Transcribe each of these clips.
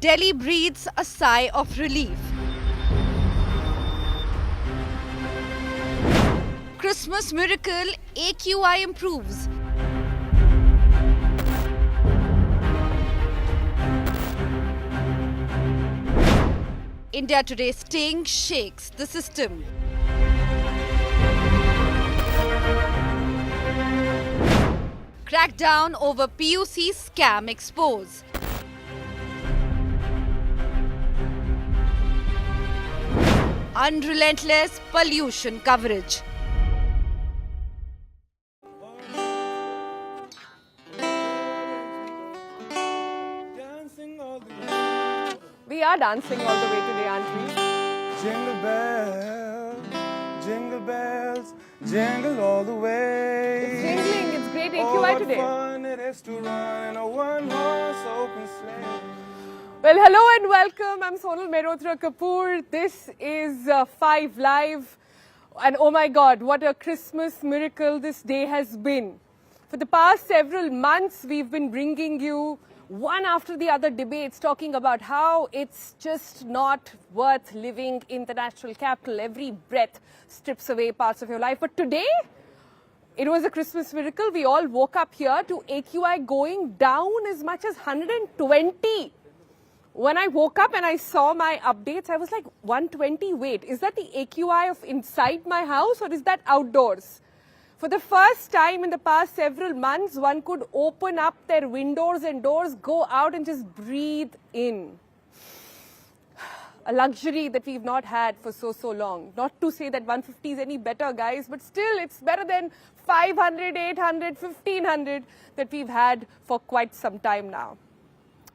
Delhi breathes a sigh of relief. Christmas miracle, AQI improves. India Today sting shakes the system. Crackdown over PUC scam exposed. Unrelentless pollution coverage. We are dancing all the way today, aren't we? Jingle bells, jingle all the way. It's jingling, it's great AQI what today. fun it is to run in a one-horse open sleigh. Well, hello and welcome. I'm Sonal Mehrotra Kapoor. This is 5 Live. And oh my God, what a Christmas miracle this day has been. For the past several months, we've been bringing you one after the other debates talking about how it's just not worth living in the national capital. Every breath strips away parts of your life. But today, it was a Christmas miracle. We all woke up here to AQI going down as much as 120. When I woke up and I saw my updates, I was like, 120, wait, is that the AQI of inside my house or is that outdoors? For the first time in the past several months, one could open up their windows and doors, go out and just breathe in. A luxury that we've not had for so long. Not to say that 150 is any better, guys, but still it's better than 500, 800, 1500 that we've had for quite some time now.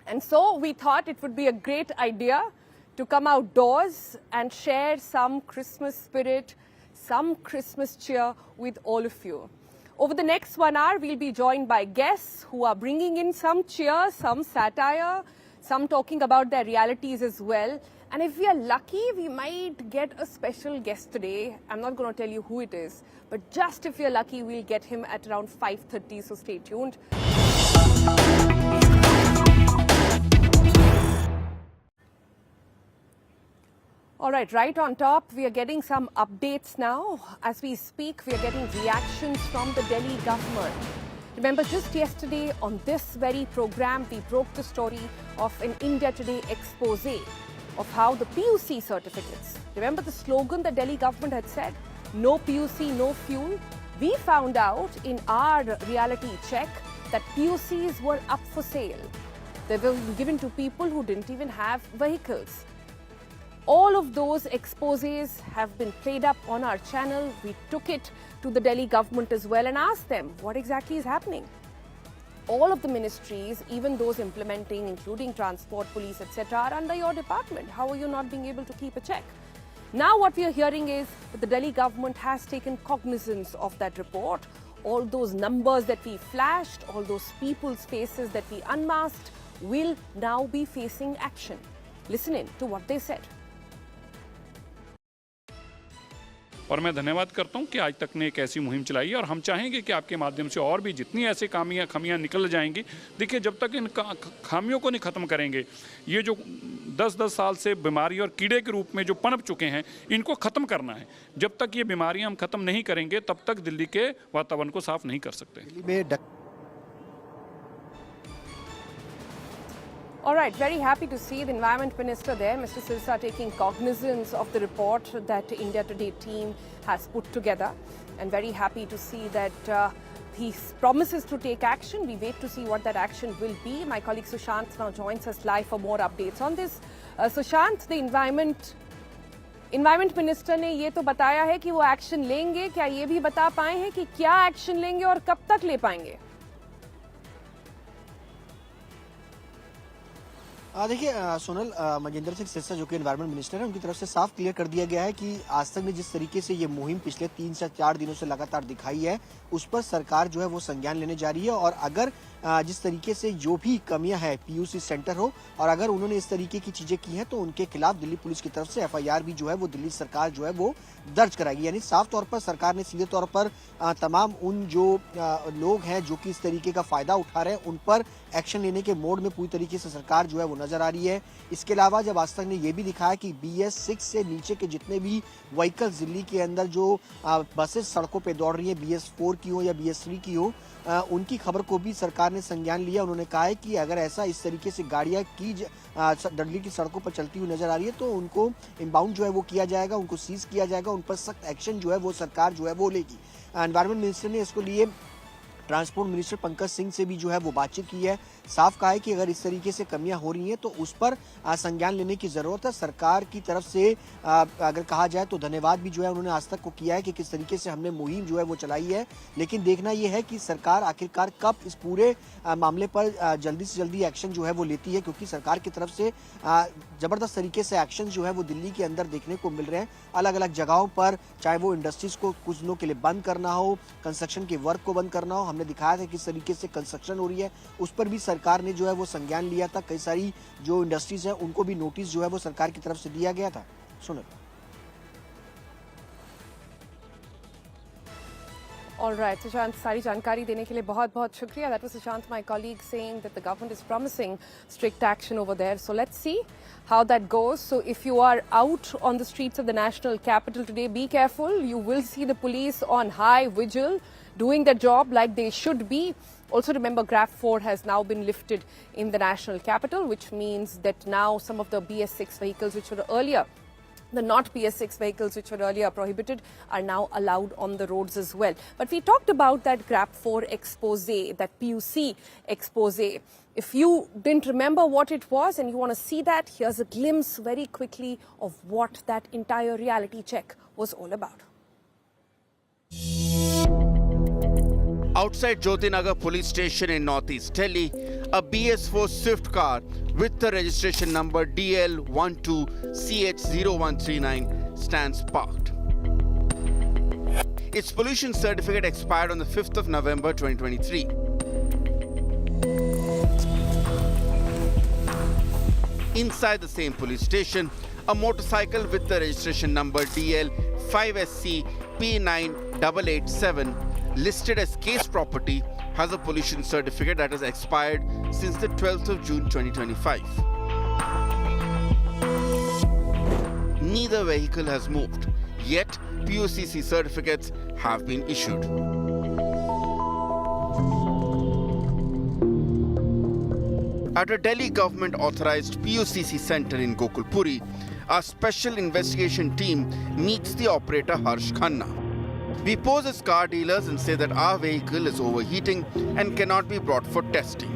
And so we thought it would be a great idea to come outdoors and share some Christmas spirit, some Christmas cheer with all of you. Over the next 1 hour, we'll be joined by guests who are bringing in some cheer, some satire, some talking about their realities as well. And if we are lucky, we might get a special guest today. I'm not going to tell you who it is, but just if you're lucky, we'll get him at around 5:30, so stay tuned. All right on top, we are getting some updates now. As we speak, we are getting reactions from the Delhi government. Remember, just yesterday on this very program, we broke the story of an India Today expose of how the PUC certificates. Remember the slogan the Delhi government had said, no PUC, no fuel? We found out in our reality check that PUCs were up for sale. They were given to people who didn't even have vehicles. All of those exposés have been played up on our channel. We took it to the Delhi government as well and asked them what exactly is happening. All of the ministries, even those implementing, including transport, police, etc., are under your department. How are you not being able to keep a check? Now what we are hearing is that the Delhi government has taken cognizance of that report. All those numbers that we flashed, all those people's faces that we unmasked will now be facing action. Listen in to what they said. और मैं धन्यवाद करता हूं कि आज तक ने एक ऐसी मुहिम चलाई है और हम चाहेंगे कि आपके माध्यम से और भी जितनी ऐसी खामियां निकल जाएंगी। देखिए, जब तक इन खामियों को नहीं ख़त्म करेंगे, ये जो 10-10 साल से बीमारी और कीड़े के रूप में जो पनप चुके हैं, इनको ख़त्म करना है। जब तक ये बीमारियां हम ख़त्म नहीं करेंगे, तब तक दिल्ली के वातावरण को साफ नहीं कर सकते। All right, very happy to see the Environment Minister there, Mr. Sirsa, taking cognizance of the report that India Today team has put together, and very happy to see that he promises to take action. We wait to see what that action will be. My colleague Sushant now joins us live for more updates on this. Sushant, the Environment Minister ने ये तो बताया है कि वो action लेंगे. क्या ये भी बता पाए हैं कि क्या एक्शन लेंगे और कब तक ले पाएंगे? देखिए सोनल, मजेंद्र सिंह सिरसा जो कि एनवायरमेंट मिनिस्टर है, उनकी तरफ से साफ क्लियर कर दिया गया है कि आज तक ने जिस तरीके से ये मुहिम पिछले 3 से 4 दिनों से लगातार दिखाई है, उस पर सरकार जो है वो संज्ञान लेने जा रही है। और अगर जिस तरीके से जो भी कमियां है, पीयूसी सेंटर हो, और अगर उन्होंने इस तरीके की चीजें की हैं तो उनके खिलाफ दिल्ली पुलिस की तरफ से एफआईआर भी जो है वो दिल्ली सरकार जो है वो दर्ज कराएगी। यानी साफ तौर पर सरकार ने सीधे तौर पर तमाम उन जो लोग हैं जो कि इस तरीके का फायदा उठा रहे हैं, उन पर एक्शन लेने के मोड में पूरी तरीके से सरकार जो है वो नजर आ रही है। इसके अलावा जब आज तक ने यह भी दिखाया कि BS6 से नीचे के जितने भी व्हीकल्स दिल्ली के अंदर जो बसेस सड़कों पे दौड़ रही है, BS4 की हो या BS3 की हो, उनकी खबर को भी सरकार ने संज्ञान लिया। उन्होंने कहा है कि अगर ऐसा इस तरीके से गाड़ियां दिल्ली की सड़कों पर चलती हुई नजर आ रही है तो उनको इनबाउंड जो है वो किया जाएगा, उनको सीज किया जाएगा, उन पर सख्त एक्शन जो है वो सरकार जो है वो लेगी। एनवायरमेंट मिनिस्टर ने इसको लिए ट्रांसपोर्ट मिनिस्टर पंकज सिंह से भी जो है वो बातचीत की है। साफ कहा है कि अगर इस तरीके से कमियां हो रही हैं तो उस पर संज्ञान लेने की जरूरत है। सरकार की तरफ से अगर कहा जाए तो धन्यवाद भी जो है उन्होंने आज तक को किया है कि किस तरीके से हमने मुहिम जो है वो चलाई है। लेकिन देखना यह है कि सरकार आखिरकार कब इस पूरे मामले पर जल्दी से जल्दी एक्शन जो है वो लेती है, क्योंकि सरकार की तरफ से जबरदस्त तरीके से एक्शन जो है वो दिल्ली के अंदर देखने को मिल रहे हैं। अलग अलग जगहों पर, चाहे वो इंडस्ट्रीज को कुछ दिनों के लिए बंद करना हो, कंस्ट्रक्शन के वर्क को बंद करना हो, हमने दिखाया था किस तरीके से कंस्ट्रक्शन हो रही है, उस पर भी सरकार ने जो है वो संज्ञान लिया था। कई सारी जो इंडस्ट्रीज है उनको भी नोटिस जो है वो सरकार की तरफ से दिया गया था। सुनो। All right, Sushant, सारी जानकारी देने के लिए बहुत-बहुत शुक्रिया. That was Sushant, my colleague, saying that the government is promising strict action over there. So let's see how that goes. So if you are out on the streets of the national capital today, be careful. You will see the police on high vigil, doing their job like they should be. Also remember, GRAP-4 has now been lifted in the national capital, which means that now some of the BS6 vehicles which were earlier, the not BS6 vehicles which were earlier prohibited, are now allowed on the roads as well. But we talked about that GRAP-4 expose, that PUC expose. If you didn't remember what it was and you want to see that, here's a glimpse very quickly of what that entire reality check was all about. Outside Jyotinagar police station in northeast Delhi, a BS4 Swift car with the registration number DL12CH0139 stands parked. Its pollution certificate expired on the 5th of November 2023. Inside the same police station, a motorcycle with the registration number DL5SC P9887 listed as case property has a pollution certificate that has expired since the 12th of June 2025. Neither vehicle has moved, yet PUCC certificates have been issued. At a Delhi government authorized PUCC center in Gokulpuri, a special investigation team meets the operator Harsh Khanna. We pose as car dealers and say that our vehicle is overheating and cannot be brought for testing.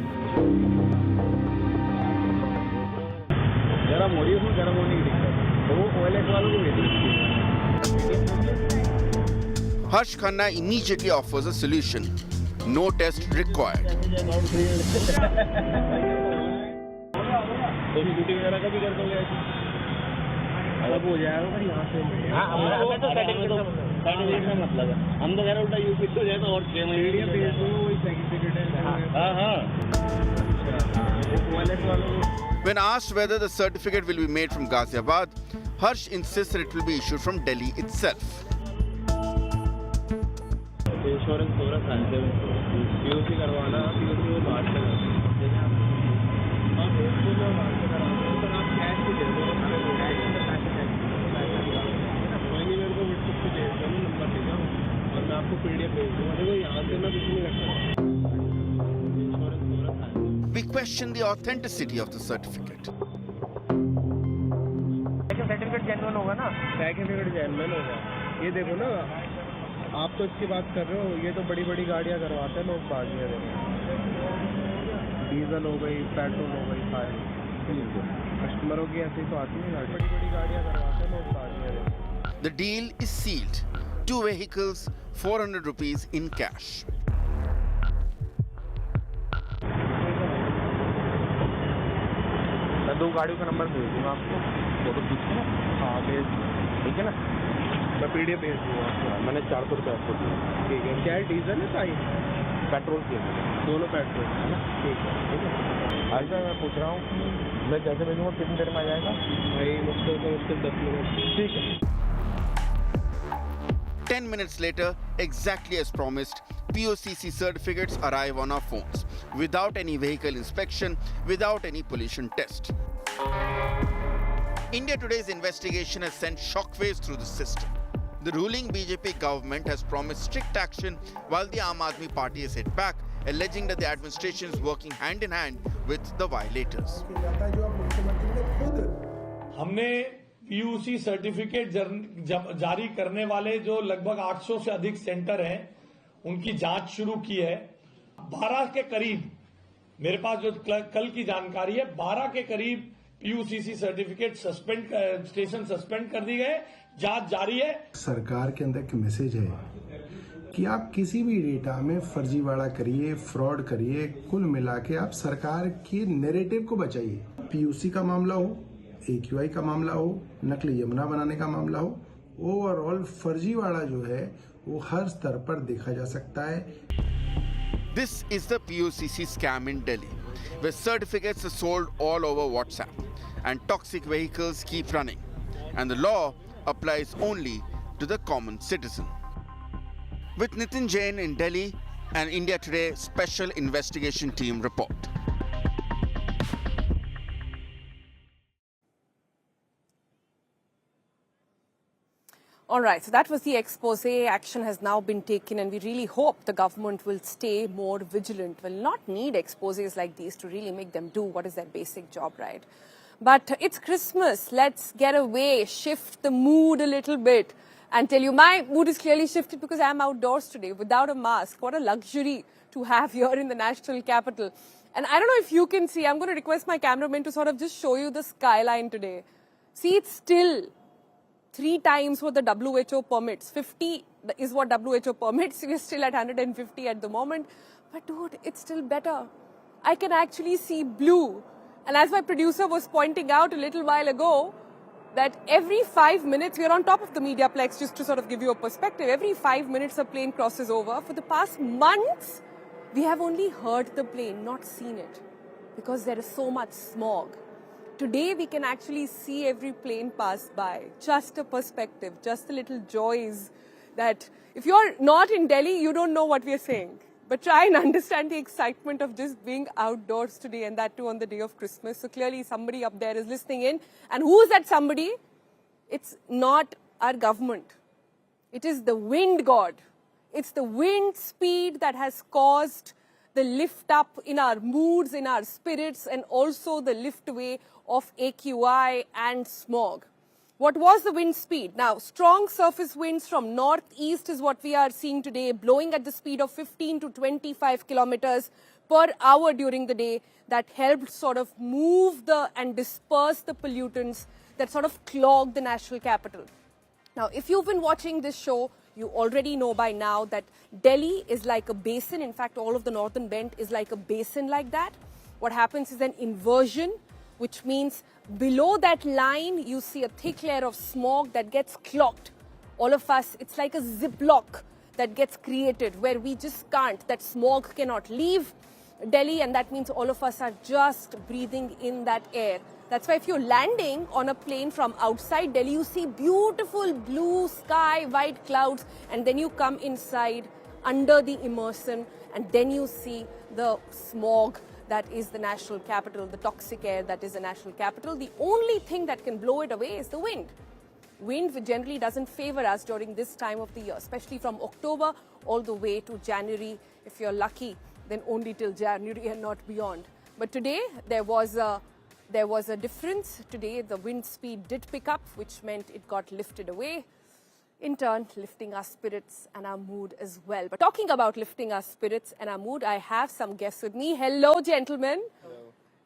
Harsh Khanna immediately offers a solution. No test required. अब हो जाएगा भाई यहाँ से हमें तो certificate का मतलब है हम तो कह रहे उल्टा यूपी हो जाए तो और 6 महीने भेज दो वही सर्टिफिकेट है When asked whether the certificate will be made from Ghaziabad, Harsh insists that it will be issued from Delhi itself. Insurance पूरा साइंस है पीओसी करवाना पीओसी वो बात करें आप कैश भी दे दो We question the authenticity of the certificate. Certificate genuine होगा ना सर्टिफिकेट जेन्युइन होगा ये देखो ना आप तो इसकी बात कर रहे हो ये तो बड़ी बड़ी गाड़ियां करवाते हैं लोग बागियां डीजल हो गई पेट्रोल हो गई सारी कस्टमरों की ऐसी तो आती है बड़ी बड़ी गाड़ियां करवाते हैं लोग बागियां The deal is sealed. 2 vehicles, 400 rupees in cash. मैं 2 गाड़ियों का नंबर भेज दूँगा आपको फोटो खींच के हाँ भेज ठीक है ना मैं PDF भेज दूँगा आपको मैंने 400 रुपये आपको दिया ठीक है क्या है डीजल है साई पेट्रोल की दोनों पेट्रोल है ना ठीक है ऐसा मैं पूछ रहा हूँ मैं जैसे भेजूँगा कितनी देर में आ जाएगा भाई मुश्किल से मुश्किल 10 मिनट ठीक है 10 minutes later, exactly as promised, POCC certificates arrive on our phones without any vehicle inspection, without any pollution test. India Today's investigation has sent shockwaves through the system. The ruling BJP government has promised strict action while the Aam Aadmi Party has hit back, alleging that the administration is working hand in hand with the violators. हमने PUC certificate जारी करने वाले जो लगभग 800 से अधिक centre हैं उनकी जांच शुरू की है। 12 के करीब, मेरे पास जो कल की जानकारी है, 12 के करीब पीयूसीसी सर्टिफिकेट स्टेशन सस्पेंड कर दी गए, जांच जारी है। सरकार के अंदर एक मैसेज है कि आप किसी भी डेटा में फर्जीवाड़ा करिए, फ्रॉड करिए, कुल मिला के आप सरकार के नैरेटिव को बचाइए। पीयूसी का मामला हो, AQI का मामला हो, नकली यमुना बनाने का मामला हो, ओवरऑल फर्जीवाड़ा जो है वो हर स्तर पर देखा जा सकता है। This is the POCC scam in Delhi, where certificates are sold all over WhatsApp and toxic vehicles keep running, and the law applies only to the common citizen. With Nitin Jain in Delhi, an India Today special investigation team report. All right, so that was the expose. Action has now been taken, and we really hope the government will stay more vigilant. Will not need exposes like these to really make them do what is their basic job, right? But it's Christmas. Let's get away, shift the mood a little bit, and tell you my mood is clearly shifted because I'm outdoors today without a mask. What a luxury to have here in the national capital. And I don't know if you can see, I'm going to request my cameraman to sort of just show you the skyline today. See, it's still 3 times what the WHO permits. 50 is what WHO permits. We're still at 150 at the moment. But dude, it's still better. I can actually see blue. And as my producer was pointing out a little while ago, that every 5 minutes, we're on top of the Mediaplex, just to sort of give you a perspective, every 5 minutes a plane crosses over. For the past months, we have only heard the plane, not seen it, because there is so much smog. Today, we can actually see every plane pass by. Just a perspective, just the little joys that if you're not in Delhi, you don't know what we're saying. But try and understand the excitement of just being outdoors today, and that too on the day of Christmas. So clearly somebody up there is listening in. And who is that somebody? It's not our government. It is the wind god. It's the wind speed that has caused the lift up in our moods, in our spirits, and also the lift away of AQI and smog. What was the wind speed? Now, strong surface winds from northeast is what we are seeing today, blowing at the speed of 15 to 25 kilometers per hour during the day. That helped sort of move and disperse the pollutants that sort of clogged the national capital. Now, if you've been watching this show, you already know by now that Delhi is like a basin. In fact, all of the northern belt is like a basin like that. What happens is an inversion, which means below that line, you see a thick layer of smog that gets clogged. All of us, it's like a ziplock that gets created where we just can't, that smog cannot leave Delhi, and that means all of us are just breathing in that air. That's why if you're landing on a plane from outside Delhi, you see beautiful blue sky, white clouds, and then you come inside under the immersion, and then you see the smog that is the national capital, the toxic air that is the national capital. The only thing that can blow it away is the wind. Wind generally doesn't favor us during this time of the year, especially from October all the way to January. If you're lucky, then only till January and not beyond. But today, there was a difference. Today, the wind speed did pick up, which meant it got lifted away, in turn lifting our spirits and our mood as well. But talking about lifting our spirits and our mood, I have some guests with me. Hello, gentlemen.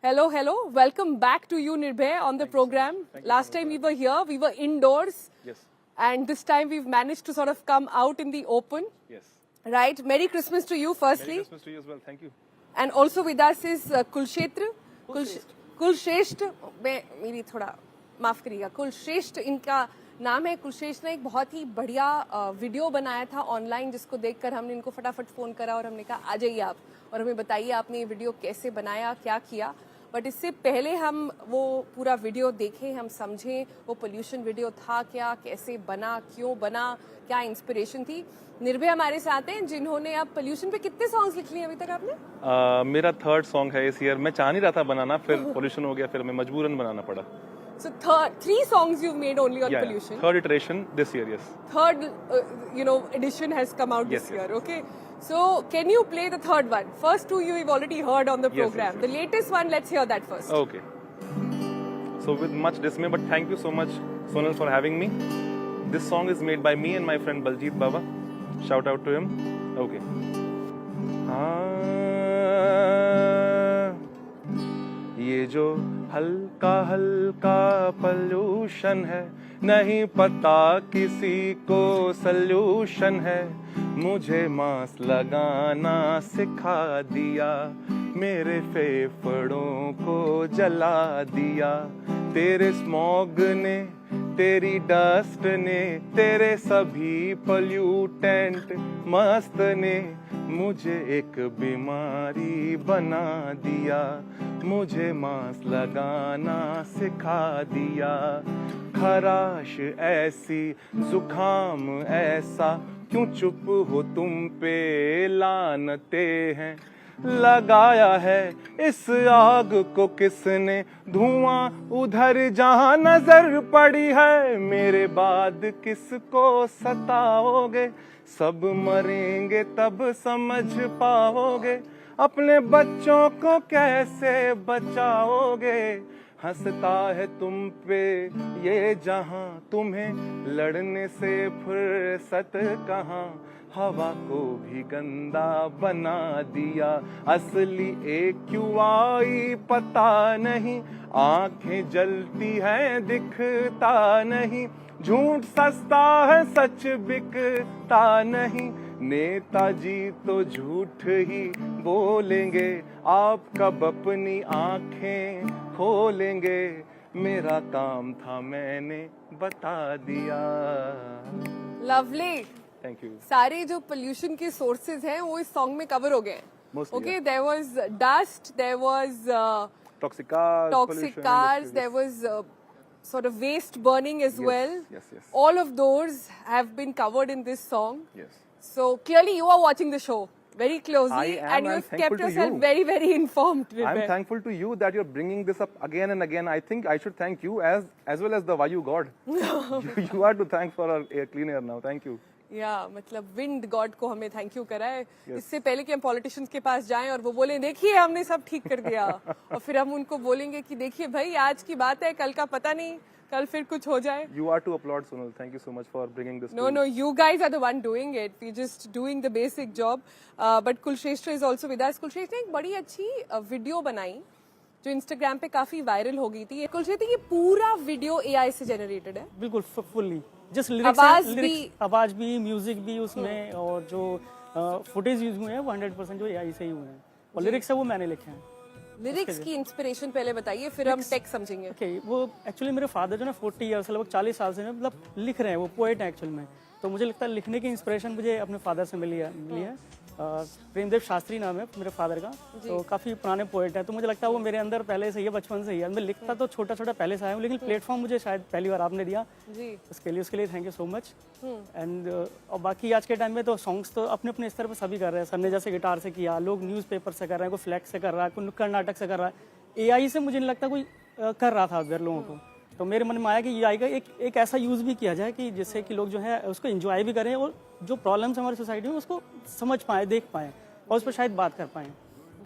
Hello. Hello. Welcome back to you, Nirbhay, on the program. Last time we were here, we were indoors. Yes. And this time we've managed to sort of come out in the open. Yes. Right. Merry Christmas to you, firstly. Merry Christmas to you as well. Thank you. And also with us is Kulshetra. Kulshreshtha मेरी थोड़ा माफ करिएगा, कुलश्रेष्ठ इनका नाम है। कुलश्रेष्ठ ने एक बहुत ही बढ़िया वीडियो बनाया था ऑनलाइन, जिसको देखकर हमने इनको फटाफट फोन करा और हमने कहा आ जाइए आप और हमें बताइए आपने ये वीडियो कैसे बनाया, क्या किया। बट इससे पहले हम वो पूरा वीडियो देखें, हम समझें वो पोल्यूशन वीडियो था क्या, कैसे बना, क्यों बना, क्या इंस्पिरेशन थी। निर्भय हमारे साथ हैं जिन्होंने अब पोल्यूशन पे कितने सॉन्ग्स लिख लिए अभी तक आपने? मेरा 3rd सॉन्ग है इस ईयर। मैं चाह नहीं रहा था बनाना, फिर पोल्यूशन हो गया, फिर मैं मजबूरन बनाना पड़ा। So 3 songs you've made only on pollution. 3rd iteration this year, yes. 3rd, edition has come out this year. Okay. So can you play the 3rd one? First 2 you've already heard on the program. yes. The latest one, let's hear that first. Okay. So with much dismay, but thank you so much, Sonal, for having me. This song is made by me and my friend Baljeet Baba. Shout out to him. Okay. ये जो हल्का हल्का pollution है, नहीं पता किसी को solution है। मुझे मास्क लगाना सिखा दिया, मेरे फेफड़ों को जला दिया। तेरे स्मॉग ने, तेरी डस्ट ने, तेरे सभी पोल्यूटेंट मस्त ने मुझे एक बीमारी बना दिया। मुझे मास्क लगाना सिखा दिया। खराश ऐसी, जुखाम ऐसा, क्यों चुप हो तुम पे लानते हैं। लगाया है इस आग को किसने, धुआं उधर जहां नजर पड़ी है। मेरे बाद किसको सताओगे, सब मरेंगे तब समझ पाओगे। अपने बच्चों को कैसे बचाओगे, हंसता है तुम पे ये जहां, तुम्हें लड़ने से फुर्सत कहाँ। हवा को भी गंदा बना दिया, असली AQI पता नहीं। आंखें जलती हैं दिखता नहीं, झूठ सस्ता है सच बिकता नहीं। नेताजी तो झूठ ही बोलेंगे, आप कब अपनी आंखें खोलेंगे। मेरा काम था मैंने बता दिया। Lovely. Thank you. सारे जो पोल्यूशन के सोर्सेज हैं वो इस सॉन्ग में कवर हो गए हैं। Mostly, Okay, yeah. there was dust, there was Toxic cars, toxic pollution, cars, industries. there was sort of waste burning as Yes, well. yes. All of those have been covered in this song. Yes. So clearly you are watching the show very closely, I am, and and you've thankful kept to yourself you. very, very informed. I'm Vivek. thankful to you that you're bringing this up again and again. I think I should thank you as well as the Vayu God. you are to thank for our air clean air now. Thank you. या मतलब wind God को हमें thank you करा है। इससे पहले कि हम पॉलिटिशियंस के पास जाएं और वो बोले देखिए हमने सब ठीक कर दिया, और फिर हम उनको बोलेंगे कि देखिए भाई आज की बात है, कल का पता नहीं, कल फिर कुछ हो जाए। You are to applaud, Sonal. Thank you so much for bringing this. No, you guys are the one doing it. We're just doing the basic job. But Kulshrestra is also with us. Kulshrestra ने एक बड़ी अच्छी video बनाई जो Instagram पे काफी viral हो गई थी। कुलशेती ये पूरा वीडियो AI से जनरेटेड है? बिल्कुल फुल्ली, जस्ट आवाज भी, म्यूजिक भी उसमें, और जो फुटेज यूज हुए हैं वो 100% जो AI से ही हुए हैं, और लिरिक्स है वो मैंने लिखे हैं। लिरिक्स की इंस्पिरेशन पहले बताइए, फिर हम टेक्स्ट समझेंगे। ओके, वो एक्चुअली मेरे फादर जो ना 40 ईयर्स लगभग 40 साल से मतलब लिख रहे हैं, वो पोएट है एक्चुअल में। तो मुझे लगता है लिखने की इंस्पिरेशन मुझे अपने फादर से मिली है। प्रेमदेव शास्त्री नाम है मेरे फादर का, तो काफ़ी पुराने पोएट है। तो मुझे लगता है वो मेरे अंदर पहले से ही है, बचपन से ही है। मैं लिखता तो छोटा छोटा पहले से आया हूँ, लेकिन प्लेटफॉर्म मुझे शायद पहली बार आपने दिया जी। उसके लिए thank you so much. And और बाकी आज के टाइम में तो सॉन्ग्स तो अपने अपने स्तर पर सभी कर रहे हैं। सर ने जैसे गिटार से किया, लोग न्यूज़पेपर से कर रहे हैं, कोई फ्लैक्स से कर रहा है, कोई नुक्कड़ नाटक से कर रहा है। AI से मुझे नहीं लगता कोई कर रहा था अगर लोगों को। तो मेरे मन में आया कि AI का एक ऐसा यूज़ भी किया जाए कि जिससे कि लोग जो है उसको एंजॉय भी करें, और जो प्रॉब्लम्स हमारी सोसाइटी में उसको समझ पाएँ, देख पाएँ, और उस पर शायद बात कर पाएँ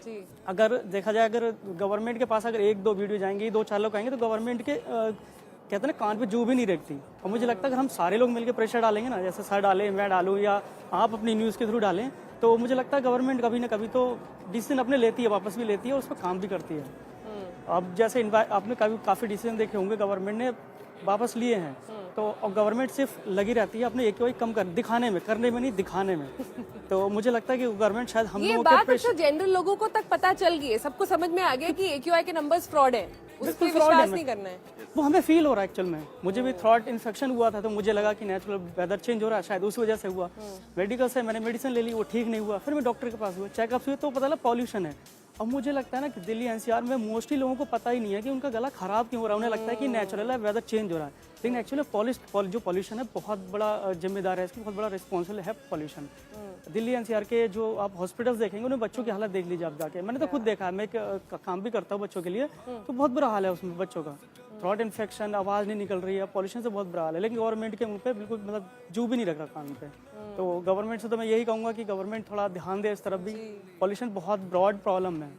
जी। अगर देखा जाए, अगर गवर्नमेंट के पास अगर 1-2 वीडियो जाएंगे, 2-4 लोग आएंगे, तो गवर्नमेंट के कहते हैं ना कान पे जू भी नहीं रखती। और मुझे लगता है अगर हम सारे लोग मिलकर प्रेशर डालेंगे ना, जैसे सर डालें, मैं डालूँ, या आप अपनी न्यूज़ के थ्रू डालें, तो मुझे लगता है गवर्नमेंट कभी ना कभी तो डिसीजन अपने लेती है, वापस भी लेती है, और उस पर काम भी करती है। अब जैसे आपने काफ़ी डिसीजन देखे होंगे गवर्नमेंट ने वापस लिए हैं, तो और गवर्नमेंट सिर्फ लगी रहती है अपने AQI कम दिखाने में, करने में नहीं, दिखाने में। तो मुझे लगता है कि गवर्नमेंट शायद हम लोगों के बात तो जनरल लोगों को तक पता चल गई है, सबको समझ में आ गया कि AQI के नंबर्स फ्रॉड है। उस बिल्कुल पर fraud है विश्वास मैं। नहीं करना है। वो हमें फील हो रहा है एक्चुअल में। मुझे भी थ्रॉट इन्फेक्शन हुआ था तो मुझे लगा कि नेचुरल वेदर चेंज हो रहा है, शायद उस वजह से हुआ। मेडिकल से मैंने मेडिसिन ले ली, वो ठीक नहीं हुआ। फिर मैं डॉक्टर के पास हुआ, चेकअप हुए तो पता लगा पॉल्यूशन है। अब मुझे लगता है ना कि दिल्ली एनसीआर में मोस्टली लोगों को पता ही नहीं है कि उनका गला खराब क्यों हो रहा है। उन्हें लगता है कि नेचुरल है, वेदर चेंज हो रहा है, लेकिन एक्चुअली जो पॉल्यूशन है बहुत बड़ा जिम्मेदार है, इसकी बहुत बड़ा रिस्पॉन्सिबल है पॉल्यूशन। दिल्ली एनसीआर के जो आप हॉस्पिटल्स देखेंगे उन्हें बच्चों की हालत देख लीजिए आप जाके। मैंने तो खुद देखा है, मैं एक काम भी करता हूँ बच्चों के लिए, तो बहुत बुरा हाल है उसमें बच्चों का। थ्रॉट इन्फेक्शन, आवाज़ नहीं निकल रही है, पॉल्यूशन से बहुत बुरा हाल है। लेकिन गवर्नमेंट के मुंह पे बिल्कुल मतलब जू भी नहीं रख रहा कान पे। तो गवर्नमेंट से तो मैं यही कहूँगा कि गवर्नमेंट थोड़ा ध्यान दे इस तरफ भी। पॉल्यूशन बहुत ब्रॉड प्रॉब्लम है,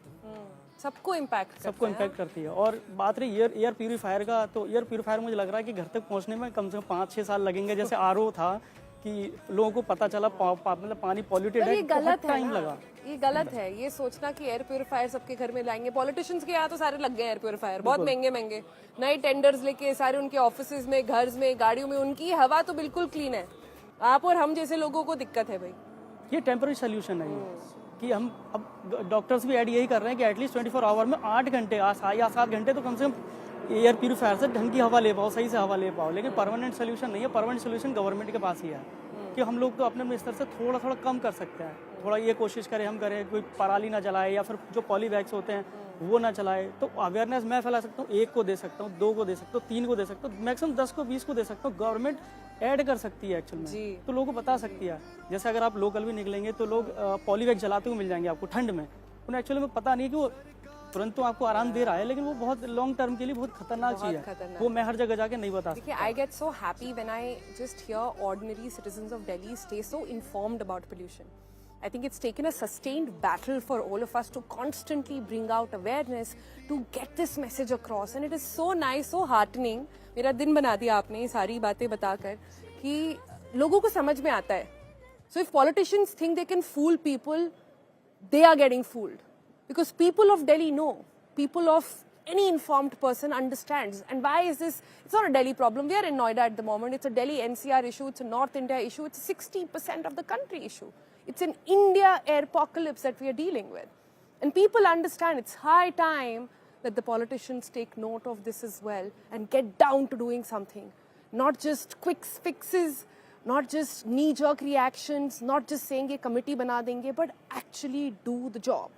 सबको इम्पैक्ट सबको इम्पैक्ट करती है। और बात रही एयर प्यूरीफायर का, तो एयर प्यूरीफायर मुझे लग रहा है कि घर तक पहुंचने में कम से कम 5-6 साल लगेंगे। जैसे आरओ था कि लोगों को पता चला मतलब पानी पॉल्यूटेड है, ये गलत है टाइम ना, लगा। ये गलत है ये सोचना कि एयर प्यूरीफायर सबके घर में लाएंगे। पॉलिटिशियंस के यहाँ तो सारे लग गए एयर प्यूरीफायर, बहुत महंगे महंगे नए टेंडर्स लेके सारे उनके ऑफिसेज में, घर में, गाड़ियों में। उनकी हवा तो बिल्कुल क्लीन है, आप और हम जैसे लोगों को दिक्कत है भाई। ये टेम्पररी सोल्यूशन है ये, कि हम अब डॉक्टर्स भी ऐड यही कर रहे हैं कि एटलीस्ट 24 आवर में 8 घंटे या 7 घंटे तो कम से कम एयर प्यूरीफायर से ढंग की हवा ले पाओ, सही से हवा ले पाओ। लेकिन परमानेंट सोल्यूशन नहीं है, परमानेंट सोल्यूशन गवर्नमेंट के पास ही है कि हम लोग तो अपने स्तर से थोड़ा थोड़ा कम कर सकते हैं। थोड़ा ये कोशिश करें, हम करें कोई पराली ना जलाए या फिर जो पॉली बैग्स होते हैं वो ना चलाए। तो अवेयरनेस मैं फैला सकता हूँ, 1 को दे सकता हूँ, 2 को दे सकता हूँ, 3 को दे सकता हूँ, मैक्सिमम 10 को 20 को दे सकता हूँ। गवर्नमेंट ऐड कर सकती है एक्चुअल में, तो लोगों को बता सकती है। जैसे अगर आप लोकल भी निकलेंगे तो लोग पॉली बैग जलाते हुए मिल जाएंगे आपको ठंड में। उन्हें एक्चुअली में पता नहीं है कि वो तुरंत तो आपको आराम दे रहा है, लेकिन वो बहुत लॉन्ग टर्म के लिए बहुत खतरनाक चीज है। वो मैं हर जगह जाके नहीं बता सकता। I get so happy when I just here ordinary citizens of Delhi stay so informed about pollution. I think it's taken a sustained battle for all of us to constantly bring out awareness, to get this message across, and it is so nice, so heartening. मेरा दिन बना दिया आपने ये सारी बातें बताकर कि लोगों को समझ में आता है। So if politicians think they can fool people, they are getting fooled, because people of Delhi know, people of any informed person understands. And why is this? It's not a Delhi problem. We are in Noida at the moment. It's a Delhi NCR issue. It's a North India issue. It's a 60% of the country issue. It's an India apocalypse that we are dealing with. And people understand it's high time that the politicians take note of this as well and get down to doing something. Not just quick fixes, not just knee-jerk reactions, not just saying a committee bana denge, but actually do the job.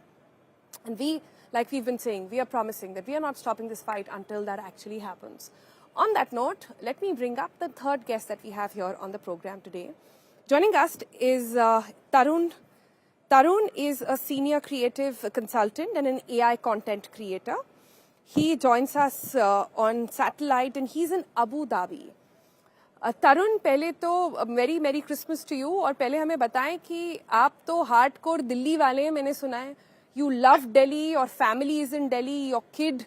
And we, like we've been saying, we are promising that we are not stopping this fight until that actually happens. On that note, let me bring up the third guest that we have here on the program today. Joining us is Tarun. Tarun is a senior creative consultant and an AI content creator. He joins us on satellite and he's in Abu Dhabi. Tarun, पहले तो very मेरी Christmas to you. और पहले हमें बताएं कि आप तो हार्डकोर दिल्ली वाले हैं, मैंने सुना है। You love Delhi, your family is in Delhi, your kid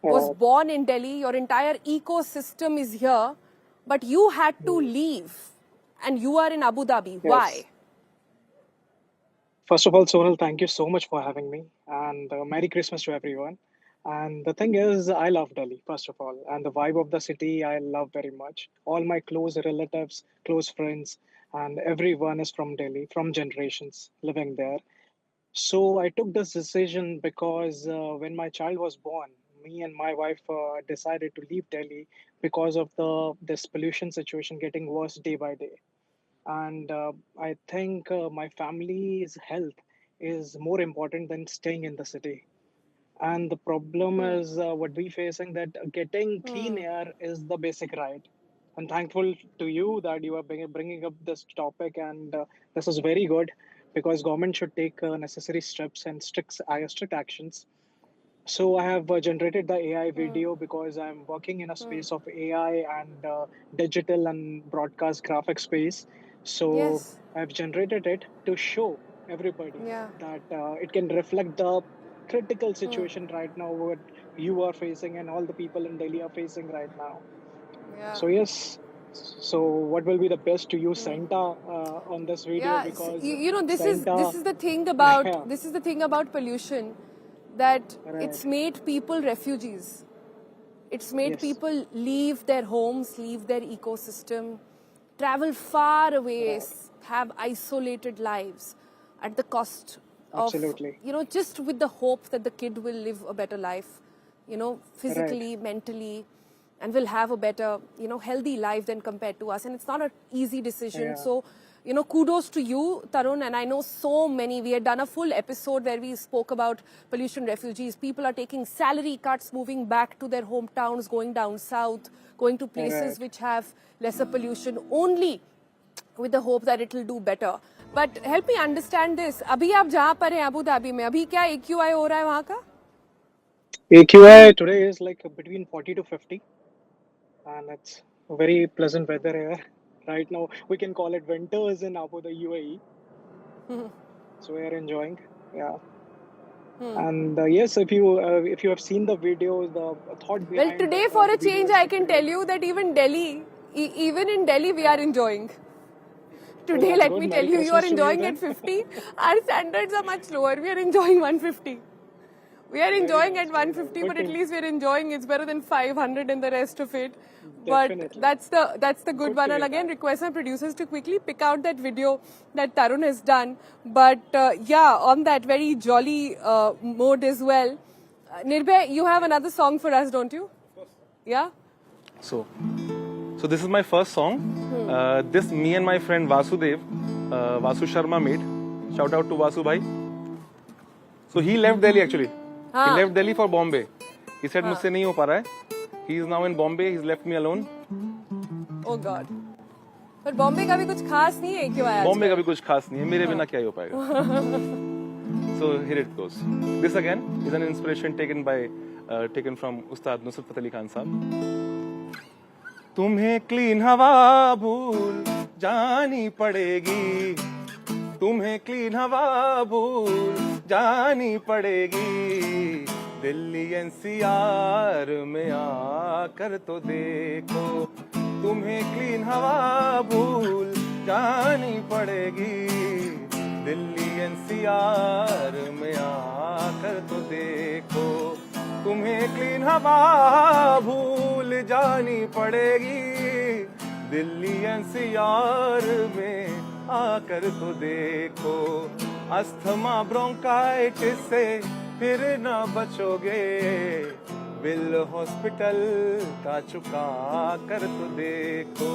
was born in Delhi, your entire ecosystem is here, but you had to leave and you are in Abu Dhabi. Yes. Why? First of all, Sonal, thank you so much for having me, and Merry Christmas to everyone. And the thing is, I love Delhi, first of all, and the vibe of the city I love very much. All my close relatives, close friends, and everyone is from Delhi, from generations living there. So I took this decision because when my child was born, me and my wife decided to leave Delhi because of this pollution situation getting worse day by day. And I think my family's health is more important than staying in the city. And the problem is what we're facing, that getting clean air is the basic right. I'm thankful to you that you are bringing up this topic, and this is very good because government should take necessary steps and strict actions. So I have generated the AI video because I'm working in a space of AI and digital and broadcast graphic space. So Yes. I've generated it to show everybody Yeah. that it can reflect the critical situation right now, what you are facing and all the people in Delhi are facing right now. Yeah. So yes, so what will be the best to use Santa on this video? Yeah, Because you know, this Santa, is the thing about Yeah. this is the thing about pollution, that Right. it's made people refugees. It's made Yes. people leave their homes, leave their ecosystem, travel far away, have isolated lives at the cost of, Absolutely. you know, just with the hope that the kid will live a better life. you know, physically, mentally, and will have a better, you know, healthy life than compared to us. And it's not an easy decision. So, you know, kudos to you, Tarun. And I know so many, we had done a full episode where we spoke about pollution refugees. People are taking salary cuts, moving back to their hometowns, going down south, going to places which have lesser pollution, only with the hope that it will do better. But help me understand this. अभी आप जहाँ पर हैं Abu Dhabi में, अभी क्या AQI हो रहा है वहाँ का? AQI today is like between 40 to 50, and it's a very pleasant weather here. Right now, we can call it winters in Abu Dhabi, UAE. So we are enjoying, yeah. And yes, if you have seen the videos, the thought behind. Well, today for a change, I can tell you that even Delhi, even in Delhi, we are enjoying. Today, let me tell you, you are enjoying at 50. Our standards are much lower. We are enjoying 150. We are enjoying at 150, but at least we are enjoying. It's better than 500 and the rest of it. But that's the good one. And again, request my producers to quickly pick out that video that Tarun has done. But yeah, on that very jolly mode as well. Nirbhay, you have another song for us, don't you? Of course. Yeah? So this is my first song. This me and my friend Vasudev, Vasu Sharma made. Shout out to Vasu bhai. So he left Delhi actually. He left Delhi for Bombay. He said मुझसे नहीं हो पा रहा है. He is now in Bombay. He's left me alone. Oh God. पर बॉम्बे का भी कुछ खास नहीं है क्यों आया? बॉम्बे का भी कुछ खास नहीं है. मेरे बिना क्या ही हो पाएगा? So here it goes. This again is an inspiration taken from Ustad Nusrat Fateh Ali Khan साहब. तुम्हें क्लीन हवा भूल जानी पड़ेगी. तुम्हें क्लीन हवा भूल जानी पड़ेगी. दिल्ली NCR में आकर तो देखो. तुम्हें क्लीन हवा भूल जानी पड़ेगी. दिल्ली NCR में आकर तो देखो. तुम्हें क्लीन हवा भूल जानी पड़ेगी. दिल्ली NCR में आकर तो देखो. अस्थमा ब्रोंकाइटिस से फिर ना बचोगे. बिल हॉस्पिटल का चुका कर तो देखो.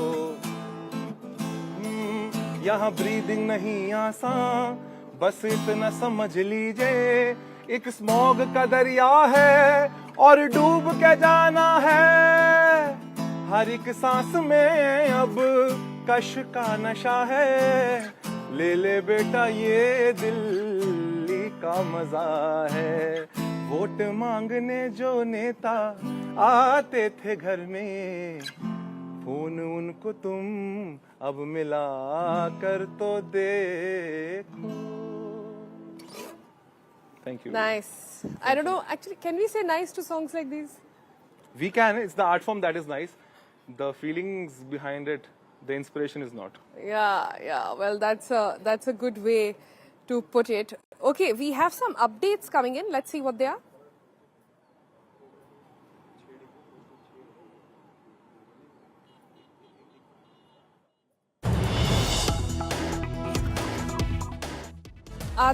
यहाँ ब्रीदिंग नहीं आसान, बस इतना समझ लीजिए. एक स्मॉग का दरिया है और डूब के जाना है. हर एक सांस में अब कश का नशा है. ले बेटा ये दिल्ली का मजा है. वोट मांगने जो नेता आते थे घर में, फोन उनको तुम अब मिला कर तो देखो. Thank you. Nice. I don't know. Actually, can we say nice to songs like these? We can. It's the art form that is nice. The feelings behind it, the inspiration is not. Yeah. Well, that's a good way to put it. Okay, we have some updates coming in. Let's see what they are.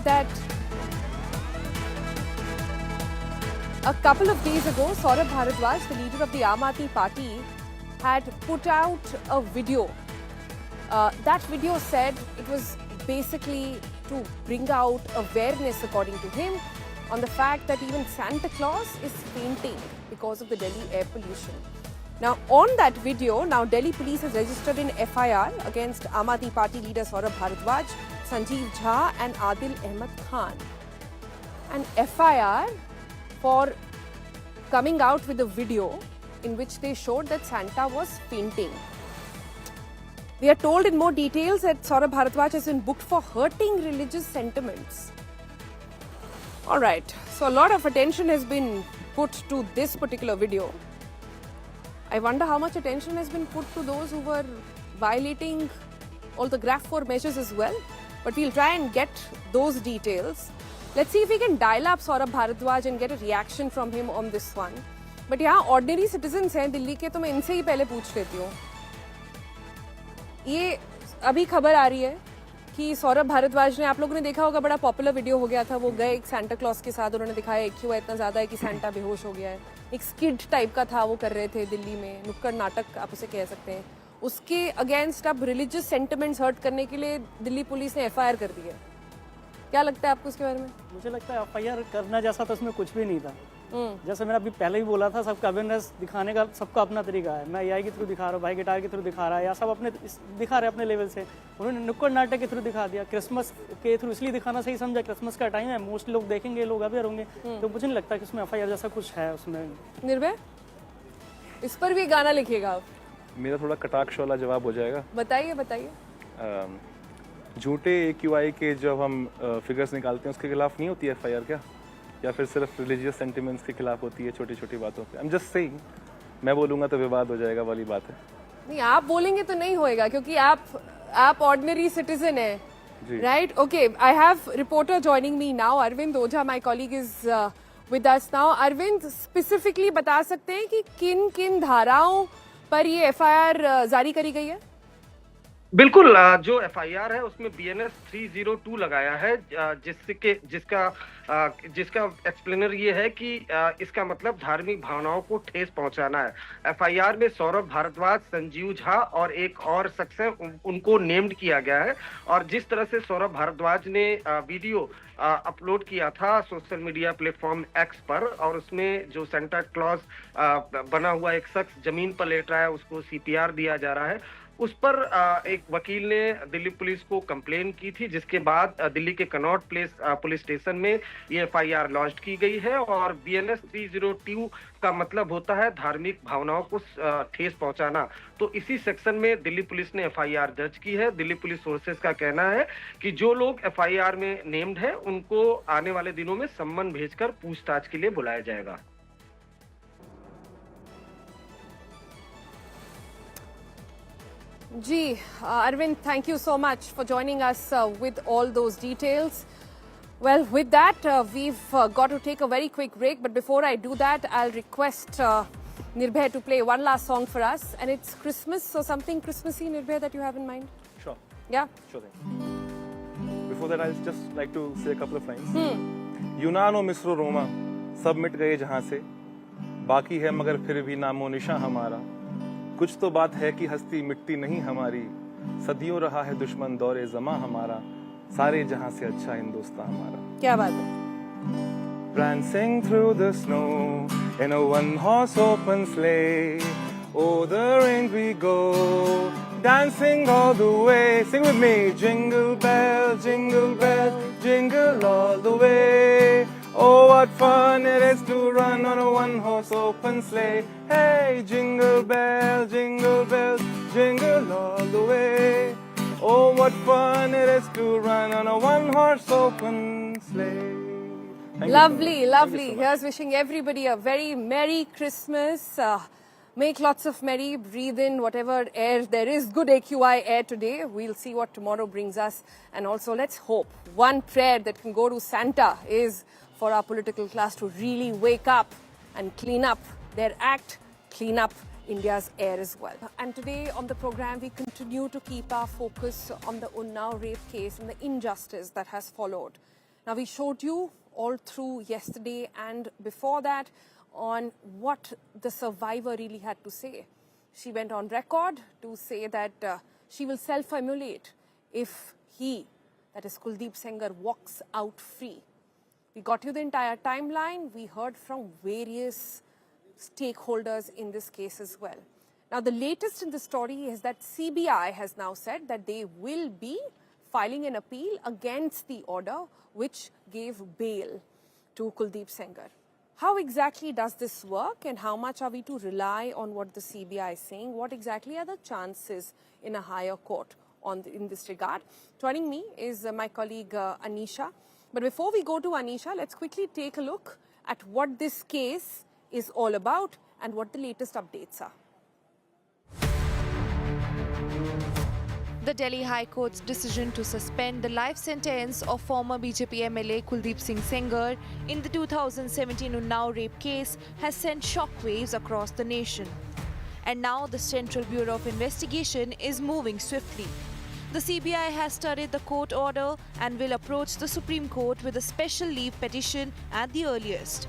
That a couple of days ago, Saurabh Bharadwaj, the leader of the Aam Aadmi Party, had put out a video. That video said it was basically to bring out awareness, according to him, on the fact that even Santa Claus is fainting because of the Delhi air pollution. Now, on that video, now Delhi police has registered an FIR against Aam Aadmi Party leader Saurabh Bharadwaj, Sanjeev Jha and Adil Ahmed Khan. An FIR for coming out with a video in which they showed that Santa was fainting. We are told in more details that Saurabh Bharadwaj has been booked for hurting religious sentiments. Alright, so a lot of attention has been put to this particular video. I wonder how much attention has been put to those who were violating all the GRAF 4 measures as well. But we'll try and get those details. Let's see if we can dial up Saurabh Bharadwaj and get a reaction from him on this one. But यहाँ ordinary citizens हैं दिल्ली के, तो मैं इनसे ही पहले पूछ लेती हूँ. ये अभी खबर आ रही है कि सौरभ भारद्वाज ने, आप लोगों ने देखा होगा, बड़ा पॉपुलर वीडियो हो गया था, वो गए एक सांता क्लॉज के साथ, उन्होंने दिखाया AQI इतना ज़्यादा है कि सांता बेहोश हो गया है। एक स्किड टाइप का था, वो कर रहे थे दिल्ली में, नुक्कड़ नाटक आप उसे कह सकते हैं। उसके अगेंस्ट अब रिलीजियस सेंटिमेंट्स हर्ट करने के लिए दिल्ली पुलिस ने FIR कर दी है। क्या लगता है आपको इसके बारे में? मुझे लगता है FIR करना जैसा तो उसमें कुछ भी नहीं था। जैसे मैंने अभी पहले ही बोला था, सबका अवेयरनेस दिखाने का सबका अपना तरीका है। मैं AI के थ्रू दिखा रहा हूँ, भाई गिटार के थ्रू दिखा रहा है, या सब अपने दिखा रहे अपने लेवल से। उन्होंने नुक्कड़ नाटक के थ्रू दिखा दिया, क्रिसमस के थ्रू इसलिए दिखाना सही समझा, क्रिसमस का टाइम है, मोस्ट लोग देखेंगे, लोग अवेयर होंगे, तो मुझे नहीं लगता कि उसमें FIR जैसा कुछ है उसमें। निर्भय, इस पर भी गाना लिखिएगा आप? मेरा थोड़ा कटाक्ष वाला जवाब हो जाएगा। बताइए बताइए। झूठे AQI के जब हम फिगर्स निकालते हैं उसके खिलाफ नहीं होती FIR क्या, या फिर सिर्फ रिलीजियस सेंटिमेंट्स के खिलाफ होती है छोटी छोटी बातों पे? आई एम जस्ट सेइंग, मैं बोलूँगा तो विवाद हो जाएगा वाली बात है। नहीं, आप बोलेंगे तो नहीं होएगा, क्योंकि आप ऑर्डिनरी सिटीजन है, right? Okay, I have reporter joining me now, Arvind Ojha, my colleague is with us now. Arvind, specifically बता सकते हैं कि किन किन धाराओं पर ये FIR जारी करी गई है? बिल्कुल, जो FIR है उसमें BNS 302 लगाया है, जिसका एक्सप्लेनर ये है कि इसका मतलब धार्मिक भावनाओं को ठेस पहुंचाना है। FIR में सौरभ भारद्वाज, संजीव झा और एक और शख्स है, उनको नेम्ड किया गया है। और जिस तरह से सौरभ भारद्वाज ने वीडियो अपलोड किया था सोशल मीडिया प्लेटफॉर्म X पर, और उसमें जो सेंटा क्लॉज बना हुआ एक शख्स जमीन पर लेट रहा है, उसको CPR दिया जा रहा है, उस पर एक वकील ने दिल्ली पुलिस को कंप्लेन की थी, जिसके बाद दिल्ली के कनॉट प्लेस पुलिस स्टेशन में ये FIR लॉन्च की गई है। और BNS 302 का मतलब होता है धार्मिक भावनाओं को ठेस पहुंचाना। तो इसी सेक्शन में दिल्ली पुलिस ने FIR दर्ज की है। दिल्ली पुलिस सोर्सेज का कहना है कि जो लोग FIR में नेम्ड है उनको आने वाले दिनों में सम्मन भेजकर पूछताछ के लिए बुलाया जाएगा। Gee, Arvind, thank you so much for joining us with all those details. Well, with that, we've got to take a very quick break. But before I do that, I'll request Nirbhay to play one last song for us. And it's Christmas, so something Christmassy, Nirbhay, that you have in mind? Sure. Yeah? Sure thing. Before that, I'd just like to say a couple of lines. यूनान और मिस्र रोमा सब मिट गए जहाँ से, बाकी है मगर फिर भी नामो निशा हमारा। कुछ तो बात है कि हस्ती मिटती नहीं हमारी, सदियों रहा है दुश्मन दौरे जमा हमारा, सारे जहां से अच्छा हिंदुस्तान हमारा। क्या बात है? Prancing through the snow in a one-horse open sleigh, oh the range we go, dancing all the way. Sing with me, jingle bells, jingle all the way. Oh, what fun it is to run on a one-horse open sleigh. Hey, jingle bells, jingle all the way. Oh, what fun it is to run on a one-horse open sleigh. Lovely, lovely. Here's wishing everybody a very Merry Christmas. Make lots of merry, breathe in whatever air there is. Good AQI air today. We'll see what tomorrow brings us. And also, let's hope one prayer that can go to Santa is for our political class to really wake up and clean up their act, clean up India's air as well. And today on the program, we continue to keep our focus on the Unnao rape case and the injustice that has followed. Now, we showed you all through yesterday and before that on what the survivor really had to say. She went on record to say that she will self-immolate if he, that is Kuldeep Sengar, walks out free. We got you the entire timeline. We heard from various stakeholders in this case as well. Now, the latest in the story is that CBI has now said that they will be filing an appeal against the order which gave bail to Kuldeep Sengar. How exactly does this work and how much are we to rely on what the CBI is saying? What exactly are the chances in a higher court in this regard? Joining me is my colleague Anisha. But before we go to Anisha, let's quickly take a look at what this case is all about and what the latest updates are. The Delhi High Court's decision to suspend the life sentence of former BJP MLA Kuldeep Singh Sengar in the 2017 Unnao rape case has sent shockwaves across the nation. And now the Central Bureau of Investigation is moving swiftly. The CBI has studied the court order and will approach the Supreme Court with a special leave petition at the earliest.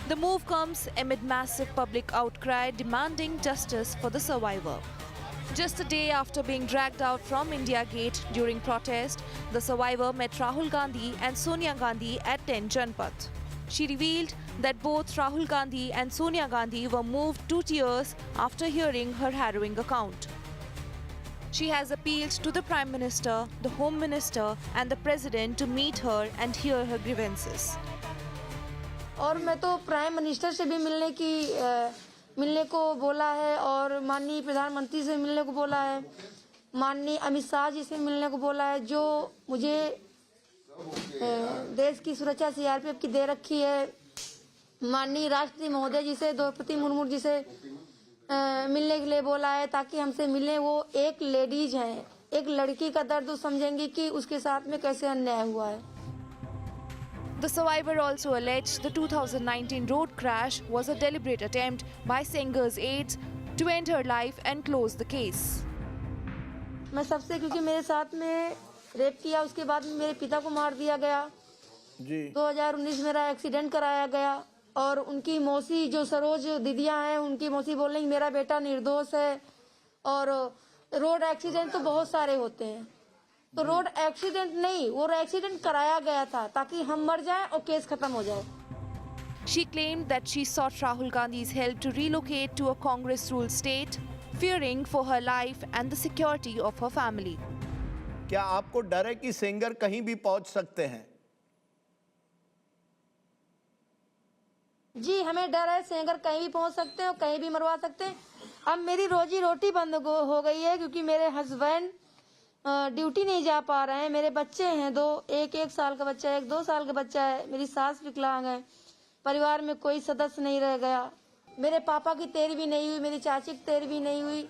The move comes amid massive public outcry demanding justice for the survivor. Just a day after being dragged out from India Gate during protest, the survivor met Rahul Gandhi and Sonia Gandhi at 10 Janpath. She revealed that both Rahul Gandhi and Sonia Gandhi were moved to tears after hearing her harrowing account. She has appealed to the Prime Minister, the Home Minister and the President to meet her and hear her grievances. और मैं तो prime minister से भी मिलने को बोला है और माननीय प्रधानमंत्री से मिलने को बोला है, माननीय अमित शाह जी से मिलने को बोला है, जो मुझे देश की सुरक्षा सीआरपीएफ की दे रखी है, माननीय राष्ट्रपति महोदय जी से, द्रौपदी मुर्मू जी से मिलने के लिए बोला है ताकि हमसे मिले। वो एक लेडीज हैं, एक लड़की का दर्द समझेंगी कि उसके साथ में कैसे अन्याय हुआ है। The survivor also alleged the 2019 road crash was a deliberate attempt by Sengar's aides to end her life and close the case. मैं सबसे, क्योंकि मेरे साथ में रेप किया, उसके बाद मेरे पिता को मार दिया गया जी। 2019 मेरा एक्सीडेंट कराया गया और उनकी मौसी जो सरोज दीदियां हैं, उनकी मौसी बोल रही मेरा बेटा निर्दोष है। और रोड एक्सीडेंट तो बहुत सारे होते हैं, तो रोड एक्सीडेंट नहीं, वो एक्सीडेंट कराया गया था ताकि हम मर जाएं और केस खत्म हो जाए। She claimed that she sought Rahul Gandhi's help to relocate to a Congress-ruled state, fearing for her life and the security of her family. क्या आपको डर है कि सेंगर कहीं भी पहुंच सकते हैं? जी, हमें डर है, सेंगर कहीं भी पहुंच सकते हैं और कहीं भी मरवा सकते हैं। अब मेरी रोजी रोटी बंद हो गई है क्योंकि मेरे हस्बैंड ड्यूटी नहीं जा पा रहे हैं। मेरे बच्चे हैं दो, एक 1 साल का बच्चा है, एक 2 साल का बच्चा है। मेरी सास विकलांग है, परिवार में कोई सदस्य नहीं रह गया। मेरे पापा की 13वीं नहीं हुई, मेरी चाची की 13वीं नहीं हुई।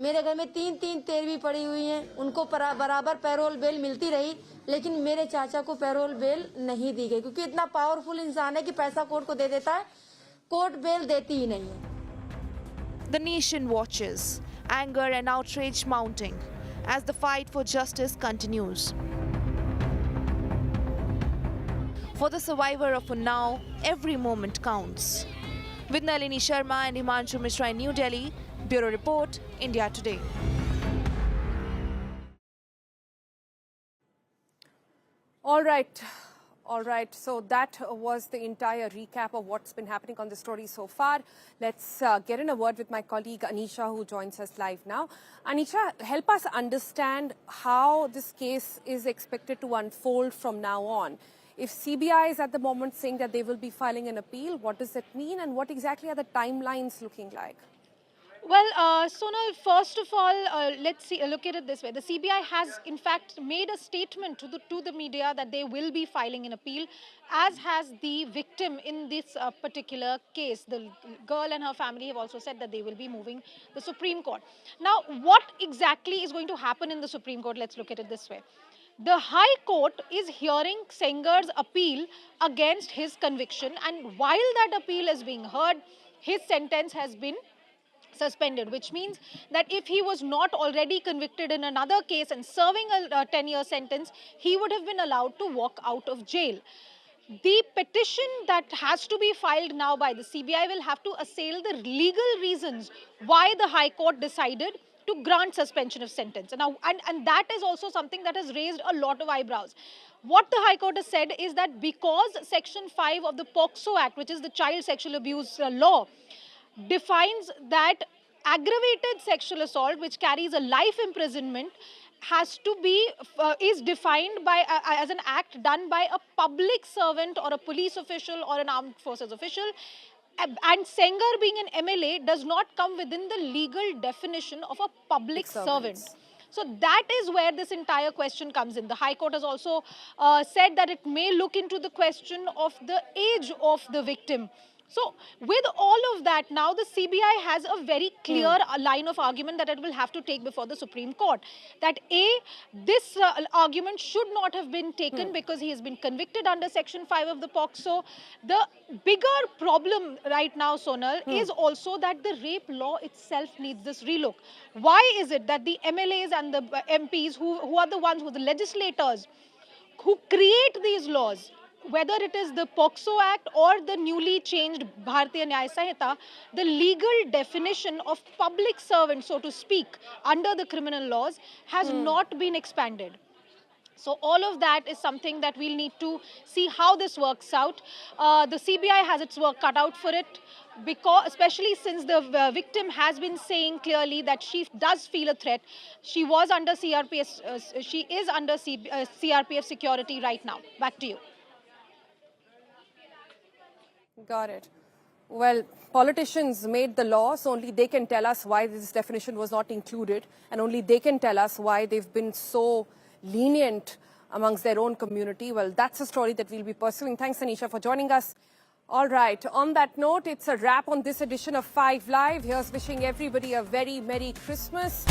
मेरे घर में 3-3 13वीं पड़ी हुई हैं। उनको बराबर पैरोल बेल मिलती रही, लेकिन मेरे चाचा को पैरोल बेल नहीं दी गई क्योंकि इतना पावरफुल इंसान है कि पैसा कोर्ट को दे देता है, कोर्ट बेल देती ही नहीं है। The nation watches, anger and outrage mounting as the fight for justice continues. For the survivor of Unnao, every moment counts. With Nalini Sharma and Himanshu Mishra in New Delhi, Bureau Report, India Today. All right. So that was the entire recap of what's been happening on the story so far. Let's get in a word with my colleague Anisha, who joins us live now. Anisha, help us understand how this case is expected to unfold from now on. If CBI is at the moment saying that they will be filing an appeal, what does that mean and what exactly are the timelines looking like? Well, Sonal, first of all, let's look at it this way. The CBI has, in fact, made a statement to the media that they will be filing an appeal, as has the victim in this particular case. The girl and her family have also said that they will be moving the Supreme Court. Now, what exactly is going to happen in the Supreme Court? Let's look at it this way. The High Court is hearing Sengar's appeal against his conviction, and while that appeal is being heard, his sentence has been suspended, which means that if he was not already convicted in another case and serving a 10-year sentence, he would have been allowed to walk out of jail. The petition that has to be filed now by the CBI will have to assail the legal reasons why the High Court decided to grant suspension of sentence. Now, and that is also something that has raised a lot of eyebrows. What the High Court has said is that because Section 5 of the POCSO Act, which is the child sexual abuse law, defines that aggravated sexual assault, which carries a life imprisonment, has to be is defined by as an act done by a public servant or a police official or an armed forces official, and Sengar being an MLA does not come within the legal definition of a public servant. So that is where this entire question comes in. The High Court has also said that it may look into the question of the age of the victim. So with all of that, now the CBI has a very clear line of argument that it will have to take before the Supreme Court. That this argument should not have been taken because he has been convicted under Section 5 of the POCSO. The bigger problem right now, Sonal, is also that the rape law itself needs this relook. Why is it that the MLAs and the MPs who are the ones who are the legislators who create these laws, whether it is the POCSO Act or the newly changed Bharatiya Nyaya Sanhita, the legal definition of public servant, so to speak, under the criminal laws has not been expanded. So all of that is something that we'll need to see how this works out. The CBI has its work cut out for it, because especially since the victim has been saying clearly that she does feel a threat. She was under CRPF, she is under CRPF security right now. Back to you. Got it. Well, politicians made the law, so only they can tell us why this definition was not included, and only they can tell us why they've been so lenient amongst their own community. Well, that's a story that we'll be pursuing. Thanks, Anisha, for joining us. All right, on that note, it's a wrap on this edition of 5 Live. Here's wishing everybody a very Merry Christmas.